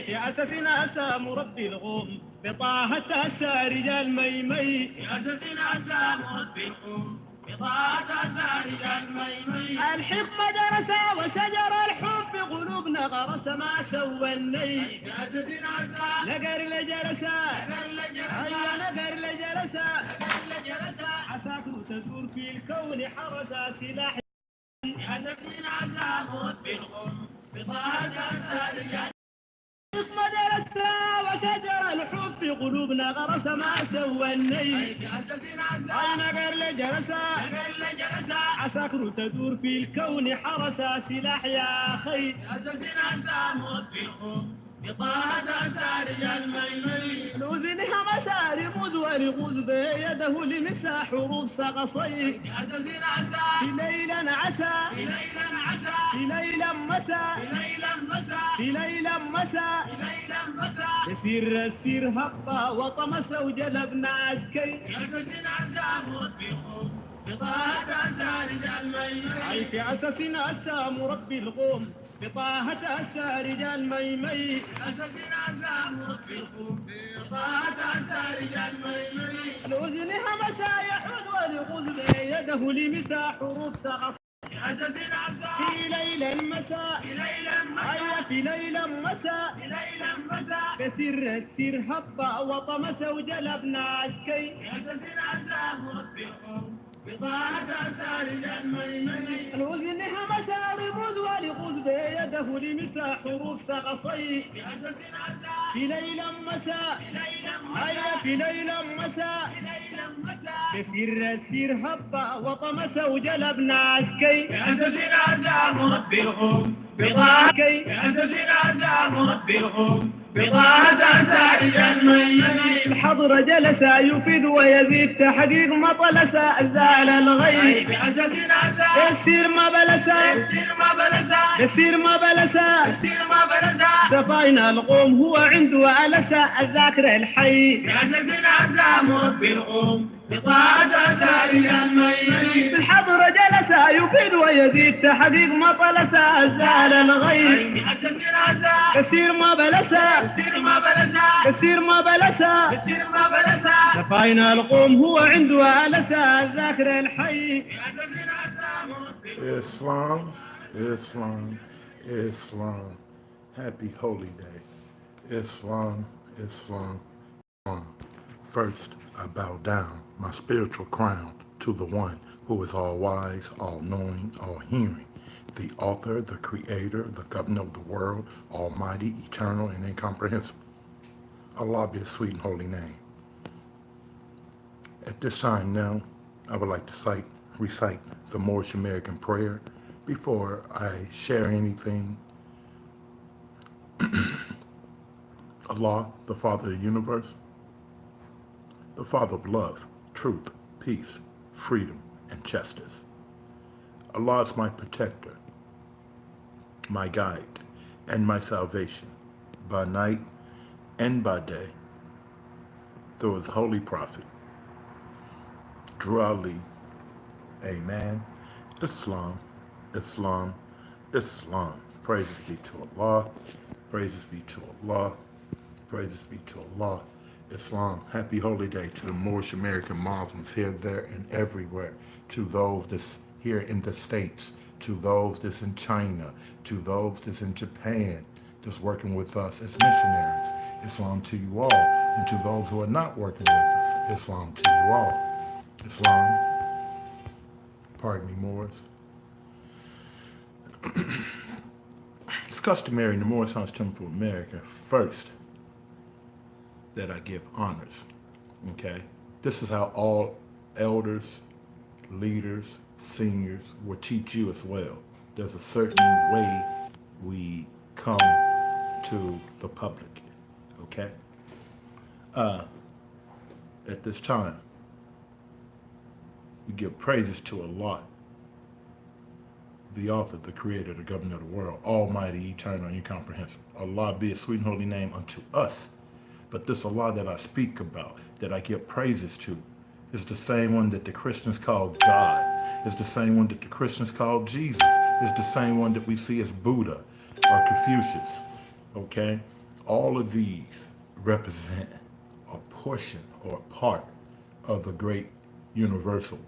في أساسنا أسى مربي الغوم بطاعة أسى رجال ميمي. في أساسنا أسى مربي الغوم بطاعة أسى رجال ميمي. الحكمة درسا وشجر الحب في قلوبنا غرس ما سوى الني. في أساسنا أسى نقر لجرسا أيوة نقر لجرسا عساكر تدور في الكون حرسا سلاح. في أساسنا أسى مربي الغوم بطاعة أسى رجال حكمة درسا وشجر الحب في قلوبنا غرس ما سوى الني. في أساسنا أسى أي نقر لجرسا عساكر تدور في الكون حرسا سلاح يا أخي. في أساسنا أسى مربي الغوم بطاعة أسى رجال ميمي. الأذنها مسار مذ ولغز بيده لمسا حروف سقصي. في أساسنا أسى في ليلا عسى في ليلا عسى في ليلا مسا في ليلا مسى في ليلا مسا في ليلا مسى. يسير السير هبا وطمس وجلب ناسكي. في أساسنا أسى مربي الغوم بطاعة أسى رجال ميمي. أي في أساسنا أسى مربي القوم بطاعة أسى رجال ميمي. في أساسنا أسى مربي الغوم بطاعة أسى رجال ميمي. الأذنها مسا يحوذ ولغز بيده لمسا حروف سقص. في أساسنا أسى في ليلا مسا في ليلا مسى أي في ليلا مسا في ليلا مسى. بسر السير هبا وطمس وجلب ناسكي. في أساسنا أسى مربي الغوم بطاعة أسى رجال ميمي. الأذنها مسا رموز ولغز بيده لمسا حروف سقصي. في أساسنا أسى في ليلا مسا في ليلا أي مسى في ليلا مسا في ليلا مسى. بسر السير هبا وطمس وجلب ناسكي. في أساسنا أسى مربي الغوم بطاعة كي في أساسنا أسى مربي الغوم بطاعة أسى رجال ميمي. الحضر جلس يفيد ويزيد تحقيق مطلس زال الغي. في أساسنا أسى السير ما بلسا السير ما بلسا السير ما بلسا السير ما بلسا. سفاينا القوم هو عنده ألسا الذاكر الحي. في أساسنا أسى مربي الغوم بطاعة أسى رجال ميمي. الحضر جلس يفيد ويزيد تحقيق مطلس زال الغي. في أساسنا أسى السير ما بلسا السير ما بلسا السير ما بلسا السير ما بلسا. سفاينا القوم هو عنده ألسا الذاكر الحي. في أساسنا أسى مربي Islam, Islam, Islam. Happy Holy Day. Islam, Islam, Islam. First, I bow down my spiritual crown to the one who is all wise, all knowing, all hearing, the author, the creator, the governor of the world, almighty, eternal, and incomprehensible. Allah be his sweet and holy name. At this time now, I would like to recite the Moorish American prayer before I share anything. Allah, the Father of the universe, the Father of love, truth, peace, freedom, and justice. Allah is my protector, my guide, and my salvation, by night and by day, through his holy prophet, Drew Ali. Amen. Islam, Islam, Islam. Praises be to Allah. Praises be to Allah. Praises be to Allah. Islam. Happy Holy Day to the Moorish American Muslims here, there, and everywhere. To those that's here in the States. To those that's in China. To those that's in Japan. That's working with us as missionaries. Islam to you all. And to those who are not working with us. Islam to you all. Islam. Pardon me, Moors. It's customary in the Moorish Science Temple of America first that I give honors, okay? This is how all elders, leaders, seniors will teach you as well. There's a certain way we come to the public, okay? At this time, we give praises to Allah, the author, the creator, the governor of the world, almighty, eternal, incomprehensible. Allah be his sweet and holy name unto us. But this Allah that I speak about, that I give praises to, is the same one that the Christians call God. It's the same one that the Christians call Jesus. It's the same one that we see as Buddha. or Confucius, okay? All of these represent a portion or a part of the great universal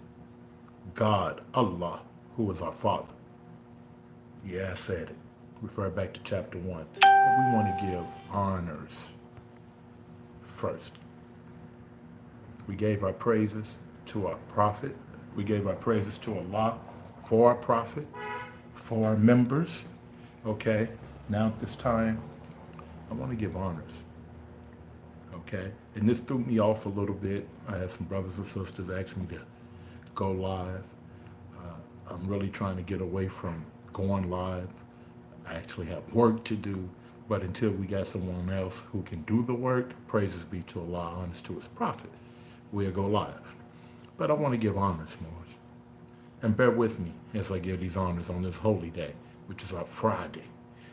God, Allah, who is our Father. Yeah, I said it. Refer back to chapter 1. But we want to give honors first. We gave our praises to our prophet. We gave our praises to Allah for our prophet, for our members. Okay? Now at this time, I want to give honors. Okay? And this threw me off a little bit. I had some brothers and sisters ask me to go live. I'm really trying to get away from going live. I actually have work to do, but until we got someone else who can do the work, praises be to Allah, honors to his prophet, we'll go live. But I want to give honors, Morris. And bear with me as I give these honors on this holy day, which is our Friday.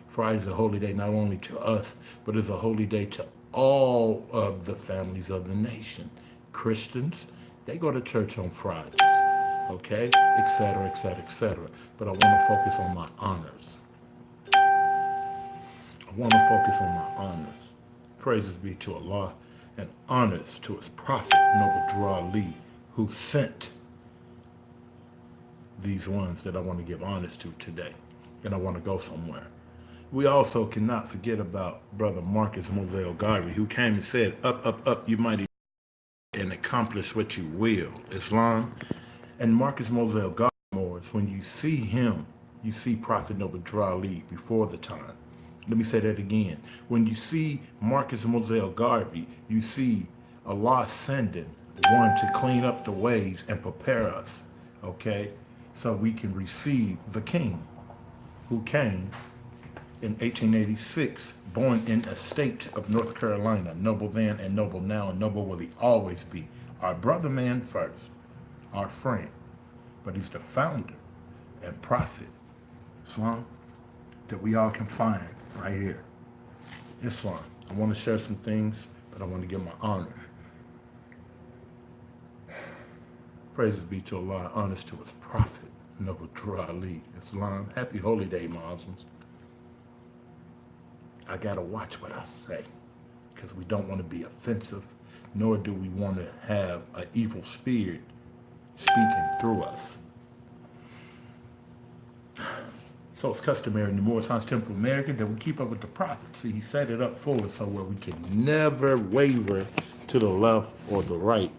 Friday is a holy day not only to us, but it's a holy day to all of the families of the nation. Christians, they go to church on Fridays. Okay, etc., etc., etc. But I want to focus on my honors. I want to focus on my honors. Praises be to Allah and honors to his prophet, Noble Drew Ali, who sent these ones that I want to give honors to today. And I want to go somewhere. We also cannot forget about Brother Marcus Moselle Garvey, who came and said, up, up, up, you mighty and accomplish what you will. Islam. And Marcus Moselle Garvey, when you see him, you see Prophet Noble Drew Ali before the time. Let me say that again. When you see Marcus Moselle Garvey, you see Allah sending one to clean up the ways and prepare us, okay, so we can receive the King who came in 1886, born in a state of North Carolina, noble then and noble now, and noble will he always be. Our brother man first. Our friend, but he's the founder and prophet, Islam, that we all can find right here. Islam. I want to share some things, but I want to give my honor. Praises be to Allah, honors to his prophet, Noble Drew Ali, Islam. Happy holy day, Muslims. I gotta watch what I say, because we don't want to be offensive, nor do we want to have an evil spirit speaking through us. So it's customary in the Moorish Science Temple American that we keep up with the prophet. See, he set it up for us so where we can never waver to the left or the right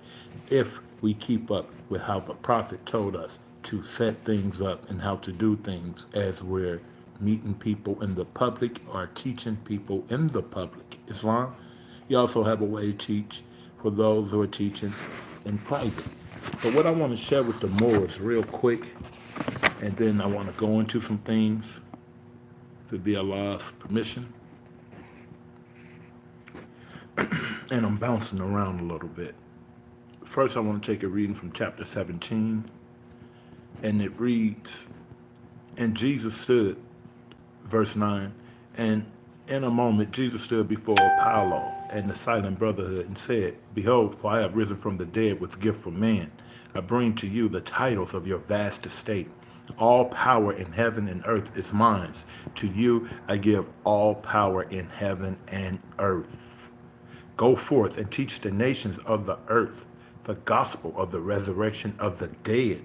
if we keep up with how the prophet told us to set things up and how to do things as we're meeting people in the public or teaching people in the public. Islam, you also have a way to teach for those who are teaching in private. But what I want to share with the Moors real quick, and then I want to go into some things, if it be Allah's permission. And I'm bouncing around a little bit. First, I want to take a reading from chapter 17, and it reads, and Jesus stood, verse 9, and in a moment Jesus stood before Apollo and the Silent Brotherhood and said, behold, for I have risen from the dead with gift from man. I bring to you the titles of your vast estate. All power in heaven and earth is mine. To you I give all power in heaven and earth. Go forth and teach the nations of the earth the gospel of the resurrection of the dead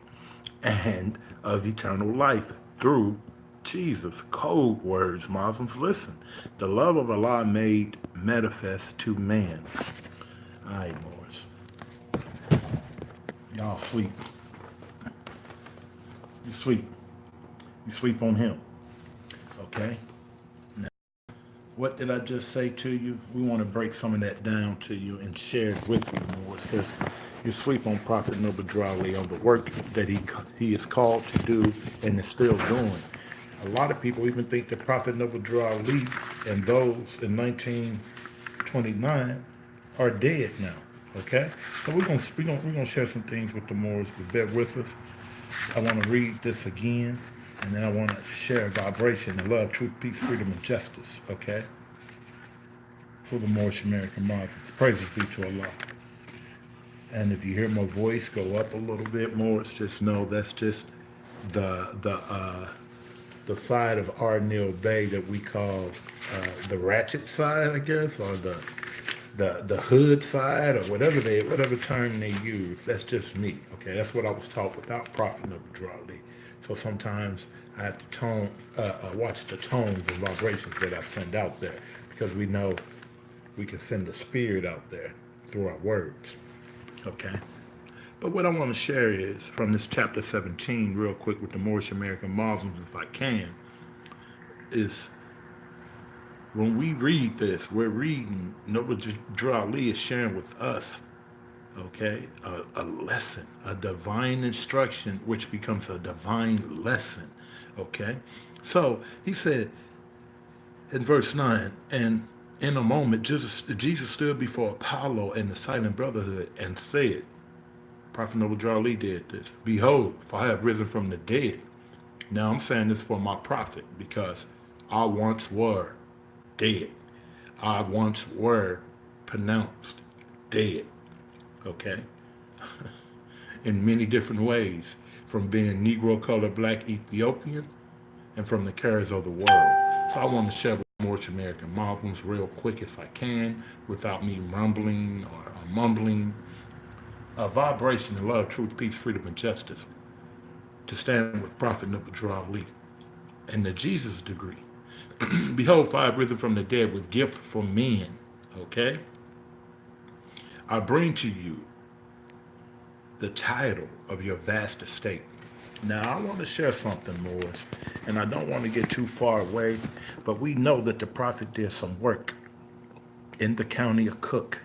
and of eternal life through Jesus. Code words, Muslims, listen. The love of Allah made manifest to man. All right, Moors. Y'all sleep. You sleep. You sleep on him. Okay? Now, what did I just say to you? We want to break some of that down to you and share it with you, Moors, because you sleep on Prophet Noble Drew Ali on the work that he is called to do and is still doing. A lot of people even think that Prophet Noble Drew Ali and those in 1929 are dead now. Okay, so we're gonna share some things with the Moors, but bear with us. I want to read this again, and then I want to share vibration of love, truth, peace, freedom, and justice. Okay, for the Moorish American Muslims. Praises be to Allah. And if you hear my voice go up a little bit more, just know that's just the the side of Arnil Bay that we call the ratchet side, I guess, or the hood side, or whatever term they use. That's just me. Okay, that's what I was taught without Prophet Noble Ali. So sometimes I have to watch the tones and vibrations that I send out there, because we know we can send the spirit out there through our words. Okay. But what I want to share is from this chapter 17, real quick, with the Moorish American Muslims, if I can, is when we read this, we're reading, Noble Drew Ali is sharing with us, okay, a lesson, a divine instruction, which becomes a divine lesson, okay? So he said in verse 9, and in a moment, Jesus stood before Apollo and the Silent Brotherhood and said, Prophet Noble Drew Ali did this, behold, for I have risen from the dead. Now I'm saying this for my prophet, because I once were dead. I once were pronounced dead, okay? In many different ways, from being Negro, colored, black, Ethiopian, and from the cares of the world. So I want to share with Moorish American Muslims real quick, if I can, without me rumbling or mumbling, a vibration of love, truth, peace, freedom, and justice, to stand with Prophet Noble Drew Ali and the Jesus degree. Behold, for I have risen from the dead with gift for men, okay? I bring to you the title of your vast estate. Now, I want to share something, Moors, and I don't want to get too far away, but we know that the prophet did some work in the county of Cook,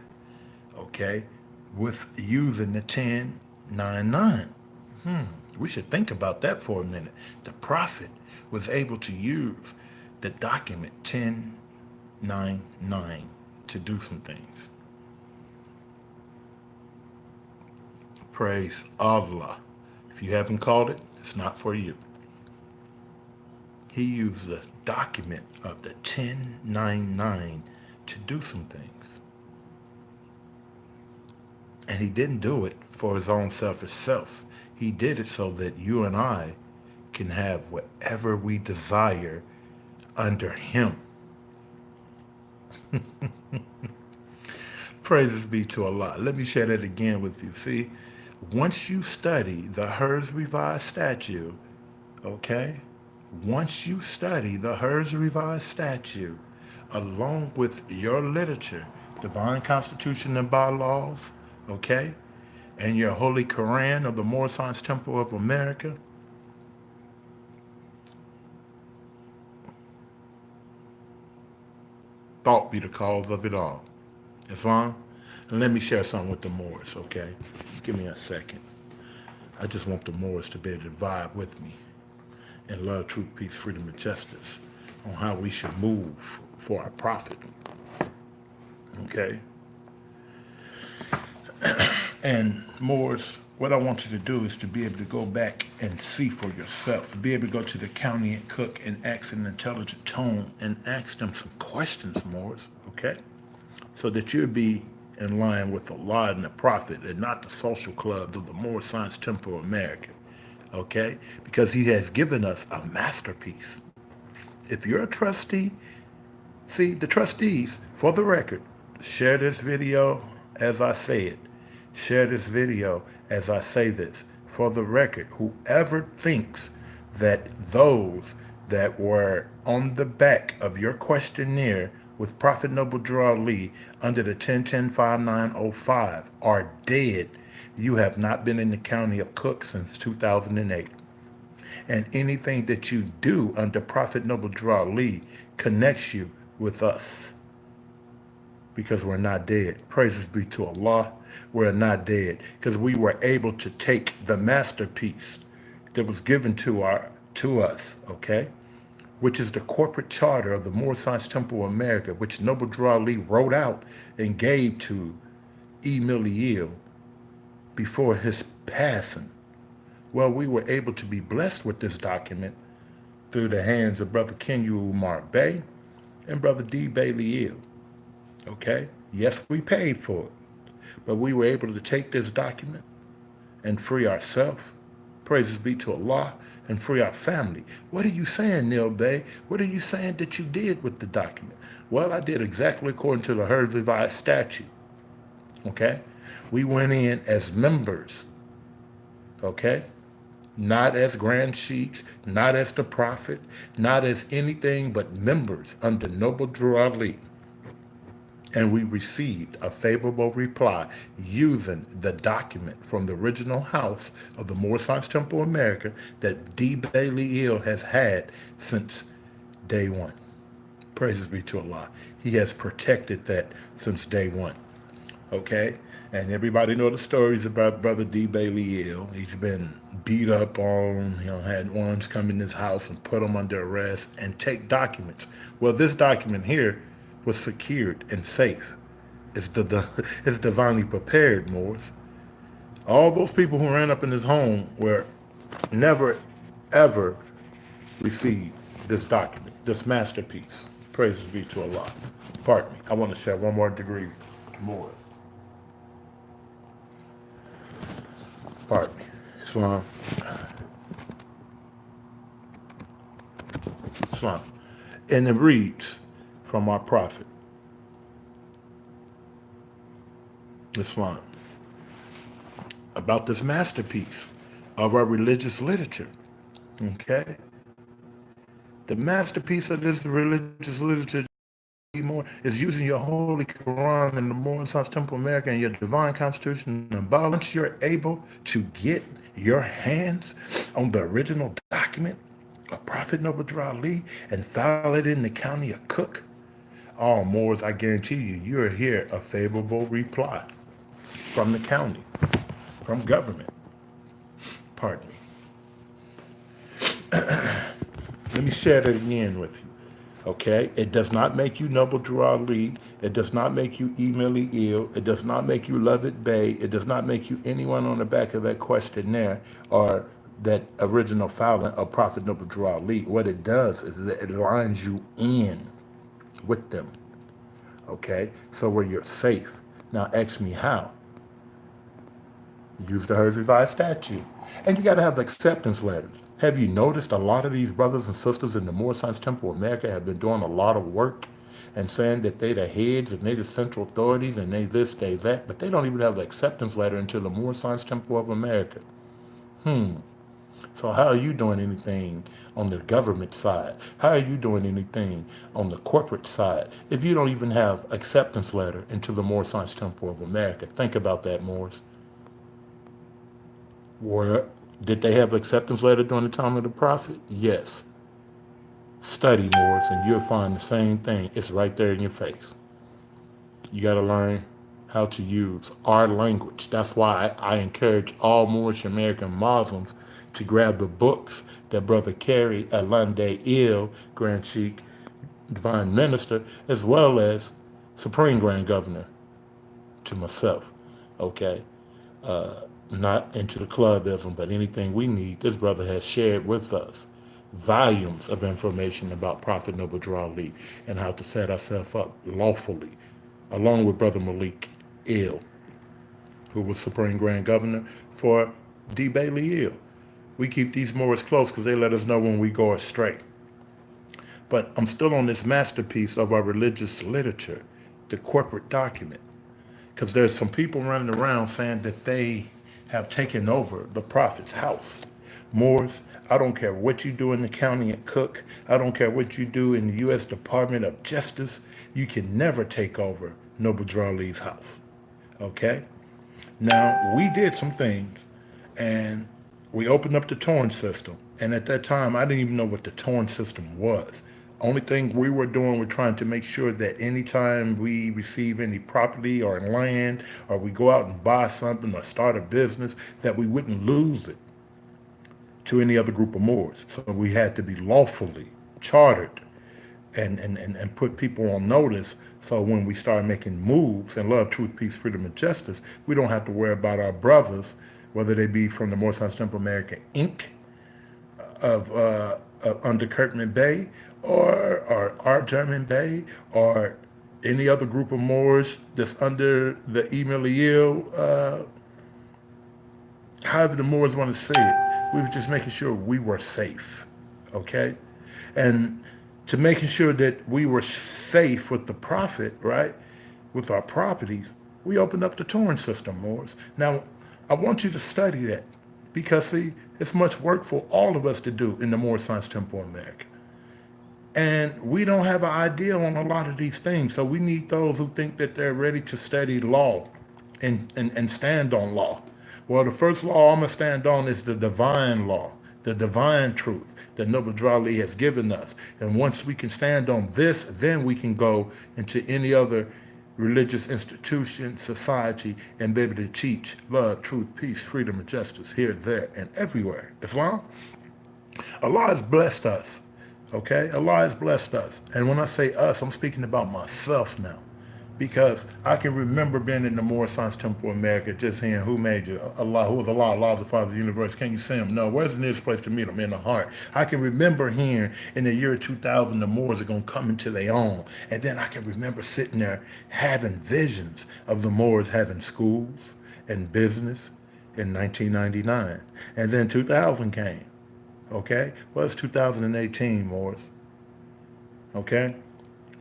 okay, with using the 1099. We should think about that for a minute. The prophet was able to use the document 1099 to do some things. Praise Allah. If you haven't called it, it's not for you. He used the document of the 1099 to do some things. And he didn't do it for his own selfish self. He did it so that you and I can have whatever we desire under him. Praises be to Allah. Let me share that again with you. See, once you study the Hers Revised Statute, okay? Once you study the Hers Revised Statute, along with your literature, Divine Constitution and Bylaws, okay? And your Holy Quran of the Moorish Science Temple of America, thought be the cause of it all. Islam? And let me share something with the Moors, okay? Give me a second. I just want the Moors to be able to vibe with me in love, truth, peace, freedom, and justice on how we should move for our prophet, okay? And Moors, what I want you to do is to be able to go back and see for yourself, to be able to go to the county and Cook and ask an intelligent tone and ask them some questions, Moors, okay? So that you'll be in line with Allah and the Prophet and not the social clubs of the Moorish Science Temple of America, okay? Because he has given us a masterpiece. If you're a trustee, see, the trustees, for the record, share this video as I say it. Share this video as I say this. For the record, whoever thinks that those that were on the back of your questionnaire with Prophet Noble Drew Ali under the 10105905 are dead, you have not been in the county of Cook since 2008. And anything that you do under Prophet Noble Drew Ali connects you with us, because we're not dead. Praises be to Allah. We're not dead because we were able to take the masterpiece that was given to us, okay, which is the corporate charter of the Moorish Science Temple of America, which Noble Drew Ali wrote out and gave to E. Milliel before his passing. Well, we were able to be blessed with this document through the hands of Brother Kenya Umar Bey and Brother D. Bailey. Okay? Yes, we paid for it, but we were able to take this document and free ourselves, Praises be to Allah, and free our family. What are you saying, Neil Bay? What are you saying that you did with the document? Well, I did exactly according to the Heard Revised statute. Okay? We went in as members. Okay? Not as grand sheiks, not as the prophet, not as anything but members under Noble Drew Ali. And we received a favorable reply using the document from the original house of the Moorish Science Temple America that D. Bailey Ill has had since day one. Praises be to Allah. He has protected that since day one. Okay? And everybody know the stories about Brother D. Bailey Ill. He's been beat up on, had ones come in his house and put him under arrest and take documents. Well, this document here was secured and safe. It's divinely prepared, Moors. All those people who ran up in his home were never, ever received this document, this masterpiece. Praises be to Allah. Pardon me. I want to share one more degree more. Pardon me. Islam. Islam. And it reads from our prophet, Islam, about this masterpiece of our religious literature. Okay? The masterpiece of this religious literature more is using your Holy Quran and the Moorish Science Temple America and your divine constitution and Bible. Once you're able to get your hands on the original document of Prophet Noble Drew Ali and file it in the county of Cook, all Moors, I guarantee you, you'll hear a favorable reply from the county, from government. Pardon me. Let me share that again with you. Okay? It does not make you Noble Drew Ali. It does not make you Emily Ill. It does not make you Lovett Bay. It does not make you anyone on the back of that questionnaire or that original filing of Prophet Noble Drew Ali. What it does is that it lines you in with them. Okay? So where you're safe. Now ask me how. Use the Heard Revised statute. And you got to have acceptance letters. Have you noticed a lot of these brothers and sisters in the Moorish Science Temple America have been doing a lot of work and saying that they the heads and they the central authorities and they this, they that, but they don't even have the acceptance letter into the Moorish Science Temple of America. So how are you doing anything on the government side? How are you doing anything on the corporate side if you don't even have acceptance letter into the Moorish Science Temple of America? Think about that, Moors. Did they have acceptance letter during the time of the prophet? Yes. Study, Moors, and you'll find the same thing. It's right there in your face. You got to learn how to use our language. That's why I encourage all Moorish American Muslims to grab the books that Brother Kerry Alande Ill, Grand Sheikh, Divine Minister, as well as Supreme Grand Governor to myself, okay? Not into the clubism, but anything we need, this brother has shared with us volumes of information about Prophet Noble Drew Ali and how to set ourselves up lawfully, along with Brother Malik Ill, who was Supreme Grand Governor for D. Bailey Ill. We keep these Moors close because they let us know when we go astray. But I'm still on this masterpiece of our religious literature, the corporate document, because there's some people running around saying that they have taken over the prophet's house. Moors, I don't care what you do in the county at Cook. I don't care what you do in the U.S. Department of Justice. You can never take over Noble Drew Ali's house. Okay? Now, we did some things, and we opened up the torrent system. And at that time, I didn't even know what the torrent system was. Only thing we were doing, we're trying to make sure that anytime we receive any property or land, or we go out and buy something or start a business, that we wouldn't lose it to any other group of Moors. So we had to be lawfully chartered and put people on notice. So when we start making moves and love, truth, peace, freedom, and justice, we don't have to worry about our brothers, whether they be from the Moorish Science Temple America Inc. of under Curtin Bay, or our German Bay, or any other group of Moors that's under the Emily Ill however the Moors want to say it. We were just making sure we were safe, okay? And to making sure that we were safe with the Prophet, right, with our properties, we opened up the torrent system, Moors. Now, I want you to study that because, see, it's much work for all of us to do in the Moorish Science Temple in America. And we don't have an idea on a lot of these things. So we need those who think that they're ready to study law and stand on law. Well, the first law I'm going to stand on is the divine law, the divine truth that Noble Drew Ali has given us. And once we can stand on this, then we can go into any other religious institution, society, and be able to teach love, truth, peace, freedom, and justice here, there, and everywhere. Islam, Allah has blessed us. Okay, Allah has blessed us. And when I say us, I'm speaking about myself now. Because I can remember being in the Moorish Science Temple in America, just hearing, who made you? Allah. Who is Allah? Allah is the Father of the universe. Can you see him? No. Where's the nearest place to meet him? In the heart. I can remember hearing in the year 2000, the Moors are going to come into their own. And then I can remember sitting there having visions of the Moors having schools and business in 1999. And then 2000 came. Okay? Well, it's 2018, Moors. Okay?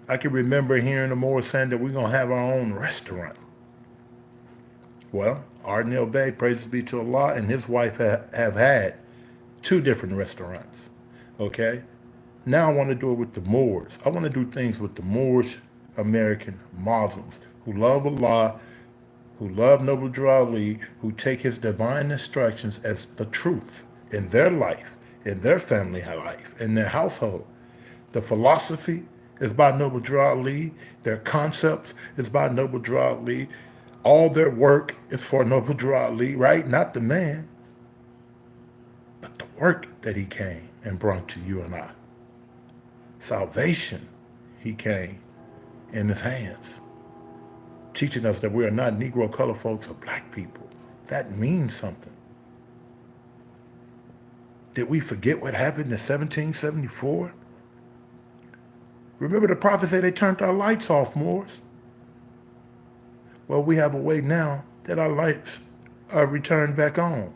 I can remember hearing the Moors saying that we're going to have our own restaurant. Well, Ardnell Bey, praises be to Allah, and his wife have had 2 different restaurants. Okay? Now I want to do it with the Moors. I want to do things with the Moorish American Muslims who love Allah, who love Noble Drew Ali, who take his divine instructions as the truth in their life, in their family life, in their household. The philosophy is by Noble Drew Ali. Their concepts is by Noble Drew Ali. All their work is for Noble Drew Ali, right? Not the man, but the work that he came and brought to you and I. Salvation, he came in his hands, teaching us that we are not Negro, color folks, or black people. That means something. Did we forget what happened in 1774? Remember the Prophet said they turned our lights off, Moors? Well, we have a way now that our lights are returned back on.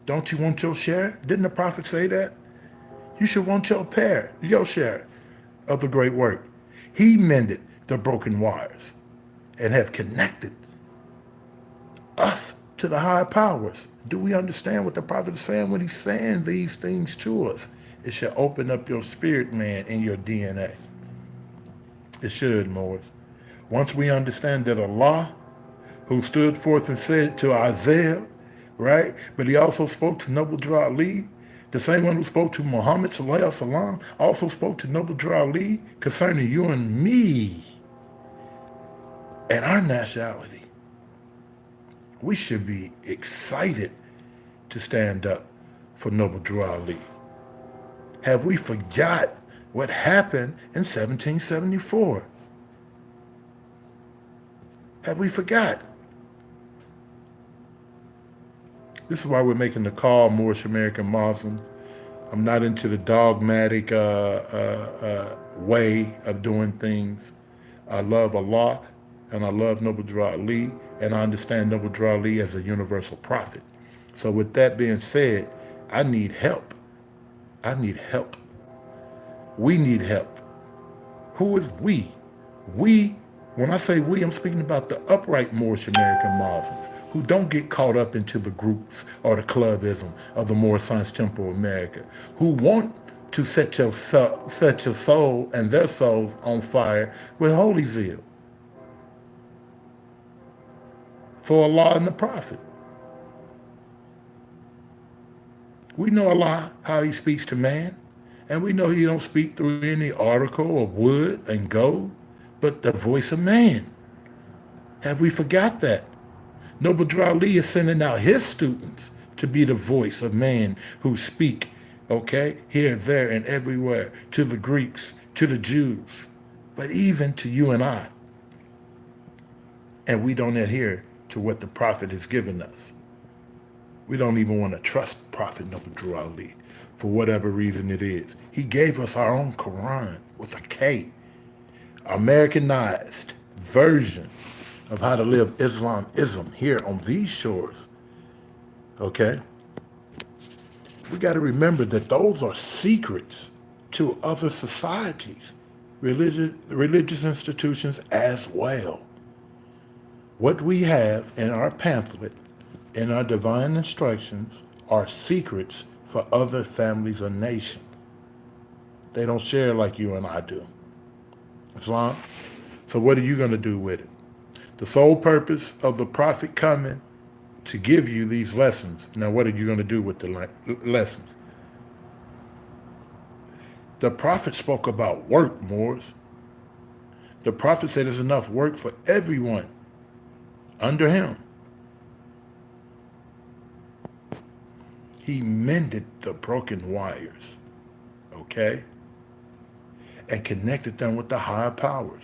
Don't you want your share? Didn't the Prophet say that? You should want your share of the great work. He mended the broken wires and have connected us to the higher powers. Do we understand what the Prophet is saying when he's saying these things to us? It should open up your spirit, man, in your DNA. It should, Moors. Once we understand that Allah, who stood forth and said to Isaiah, right? But he also spoke to Noble Drew Ali, the same one who spoke to Muhammad sallallahu alaihi wasallam, also spoke to Noble Drew Ali concerning you and me and our nationality. We should be excited to stand up for Noble Drew Ali. Have we forgot what happened in 1774? Have we forgot? This is why we're making the call, Moorish American Muslims. I'm not into the dogmatic way of doing things. I love Allah, and I love Noble Drew Ali, and I understand Noble Drew Ali as a universal prophet. So with that being said, I need help. I need help. We need help. Who is we? We, when I say we, I'm speaking about the upright Moorish American Muslims who don't get caught up into the groups or the clubism of the Moorish Science Temple of America, who want to set your soul and their souls on fire with holy zeal for Allah and the Prophet. We know Allah, how he speaks to man, and we know he don't speak through any article of wood and gold, but the voice of man. Have we forgot that? Noble Drew Ali is sending out his students to be the voice of man who speak, okay, here, there, and everywhere, to the Greeks, to the Jews, but even to you and I. And we don't adhere to what the Prophet has given us. We don't even want to trust Prophet Noble Drew Ali for whatever reason it is. He gave us our own Quran with a K, Americanized version of how to live Islamism here on these shores. Okay? We got to remember that those are secrets to other societies, religious institutions as well. What we have in our pamphlet, in our divine instructions, are secrets for other families or nations. They don't share like you and I do. Islam. So what are you going to do with it? The sole purpose of the prophet coming to give you these lessons. Now, what are you going to do with the lessons? The prophet spoke about work, Moors. The prophet said there's enough work for everyone under him. He mended the broken wires, okay? And connected them with the higher powers.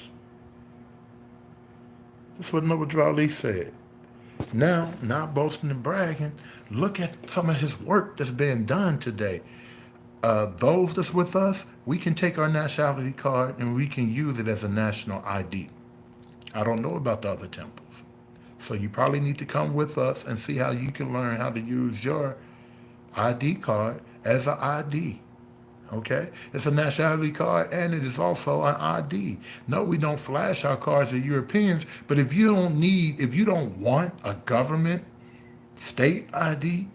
That's what Noble Drew Ali said. Now, not boasting and bragging, look at some of his work that's being done today. Those that's with us, we can take our nationality card and we can use it as a national ID. I don't know about the other temples. So you probably need to come with us and see how you can learn how to use your ID card as an ID. Okay? It's a nationality card and it is also an ID. No, we don't flash our cards as Europeans, but if you don't want a government state ID,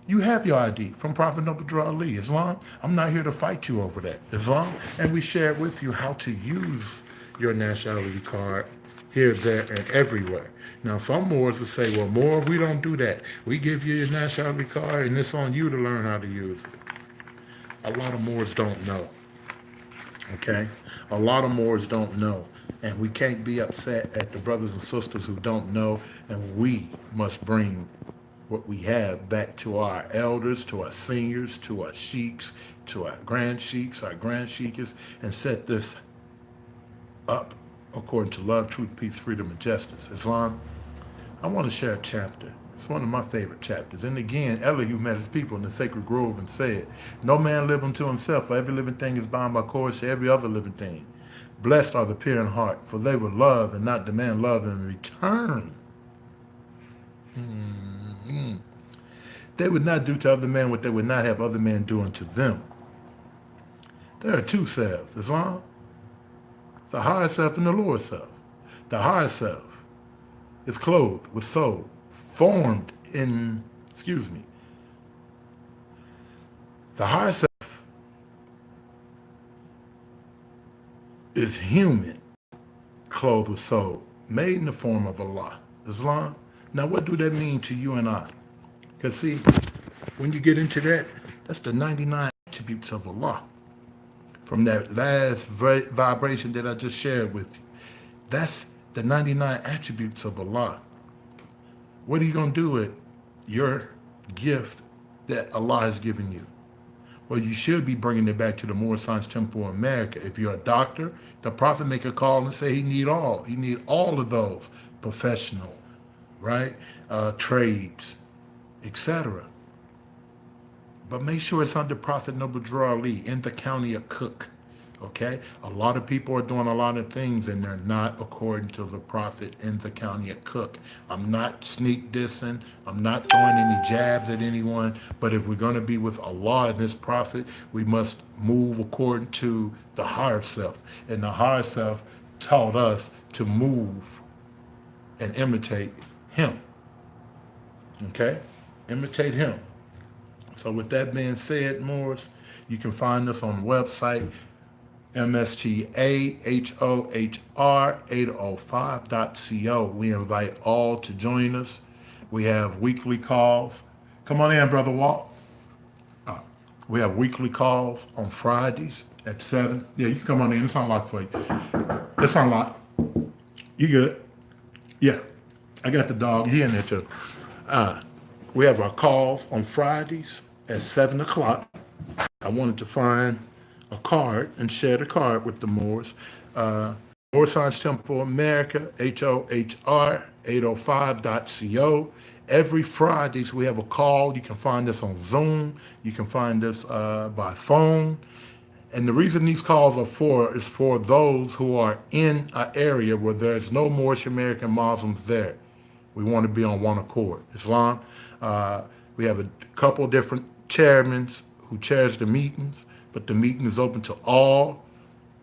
you have your ID from Prophet Noble Drew Ali. Islam, I'm not here to fight you over that. Islam, and we share with you how to use your nationality card here, there, and everywhere. Now, some Moors will say, well, Moor, we don't do that. We give you your nationality card and it's on you to learn how to use it. A lot of Moors don't know, okay? A lot of Moors don't know, and we can't be upset at the brothers and sisters who don't know, and we must bring what we have back to our elders, to our seniors, to our sheiks, to our grand sheiks, our grand sheikas, and set this up according to love, truth, peace, freedom, and justice. Islam, I want to share a chapter. It's one of my favorite chapters. And again, Elihu met his people in the sacred grove and said, no man live unto himself, for every living thing is bound by cords to every other living thing. Blessed are the pure in heart, for they will love and not demand love in return. They would not do to other men what they would not have other men do unto them. There are two selves, Islam. The higher self and the lower self. The higher self is clothed with soul, formed in, the higher self is human, clothed with soul, made in the form of Allah. Islam. Now, what do that mean to you and I? Because see, when you get into that, that's the 99 attributes of Allah. From that last vibration that I just shared with you. That's the 99 attributes of Allah. What are you going to do with your gift that Allah has given you? Well, you should be bringing it back to the Moorish Science Temple in America. If you're a doctor, the Prophet make a call and say he need all of those professional, right? Trades, etc. But make sure it's under Prophet Noble Drew Ali in the county of Cook. Okay? A lot of people are doing a lot of things and they're not according to the prophet in the county of Cook. I'm not sneak dissing. I'm not throwing any jabs at anyone. But if we're going to be with Allah and his prophet, we must move according to the higher self. And the higher self taught us to move and imitate him. Okay? Imitate him. So with that being said, Moors, you can find us on the website, mstahohr805.co. We invite all to join us. We have weekly calls. Come on in, Brother Walt. We have weekly calls on Fridays at 7. Yeah, you can come on in. It's unlocked for you. It's unlocked. You good? Yeah. I got the dog. He in there too. We have our calls on Fridays at 7 o'clock. I wanted to find a card and share the card with the Moors. Moorish Science Temple America, HOHR805.co. Every Fridays we have a call. You can find us on Zoom. You can find us by phone. And the reason these calls are for is for those who are in an area where there's no Moorish American Muslims there. We want to be on one accord. Islam, We have a couple different chairmen who chairs the meetings, but the meeting is open to all,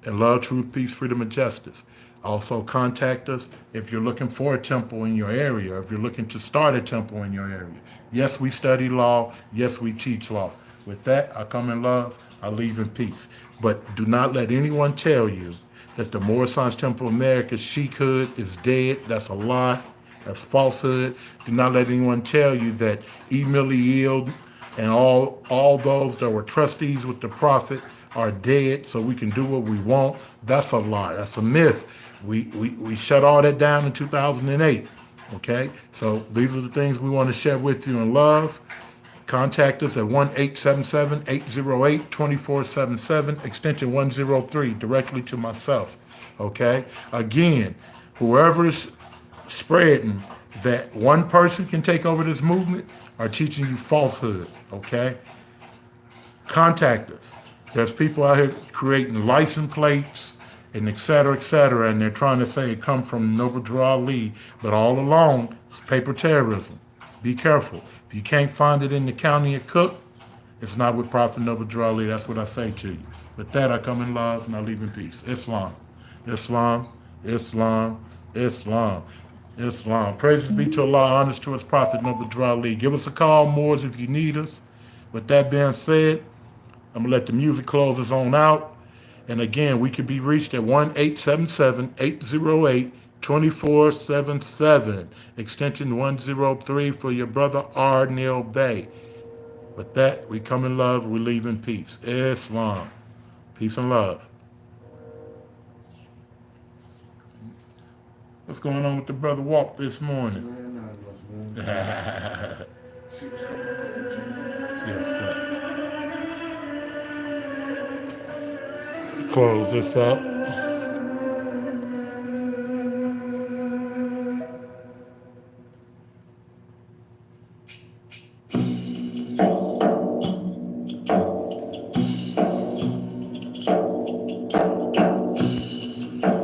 and love, truth, peace, freedom, and justice. Also contact us if you're looking for a temple in your area, or if you're looking to start a temple in your area. Yes, we study law. Yes, we teach law. With that, I come in love. I leave in peace. But do not let anyone tell you that the Moorish Science Temple of America's Sheikhood is dead. That's a lie. That's falsehood. Do not let anyone tell you that Emily Yield and all those that were trustees with the Prophet are dead so we can do what we want. That's a lie. That's a myth. We shut all that down in 2008. Okay? So these are the things we want to share with you in love. Contact us at 1-877-808-2477, extension 103, directly to myself. Okay? Again, whoever is spreading that one person can take over this movement are teaching you falsehood. Okay? Contact us. There's people out here creating license plates and et cetera, and they're trying to say it come from Noble Drew Ali, but all along, it's paper terrorism. Be careful. If you can't find it in the county of Cook, it's not with Prophet Noble Drew Ali. That's what I say to you. With that, I come in love and I leave in peace. Islam, Islam, Islam, Islam, Islam. Praises be to Allah, honors to His Prophet Noble Drew Ali. Give us a call, Moors, if you need us. With that being said, I'm going to let the music close us on out. And again, we can be reached at 1-877-808-2477, extension 103 for your brother R. Neil Bay. With that, we come in love, we leave in peace. Islam. Peace and love. What's going on with the brother Walk this morning? Yes, sir. Close this up.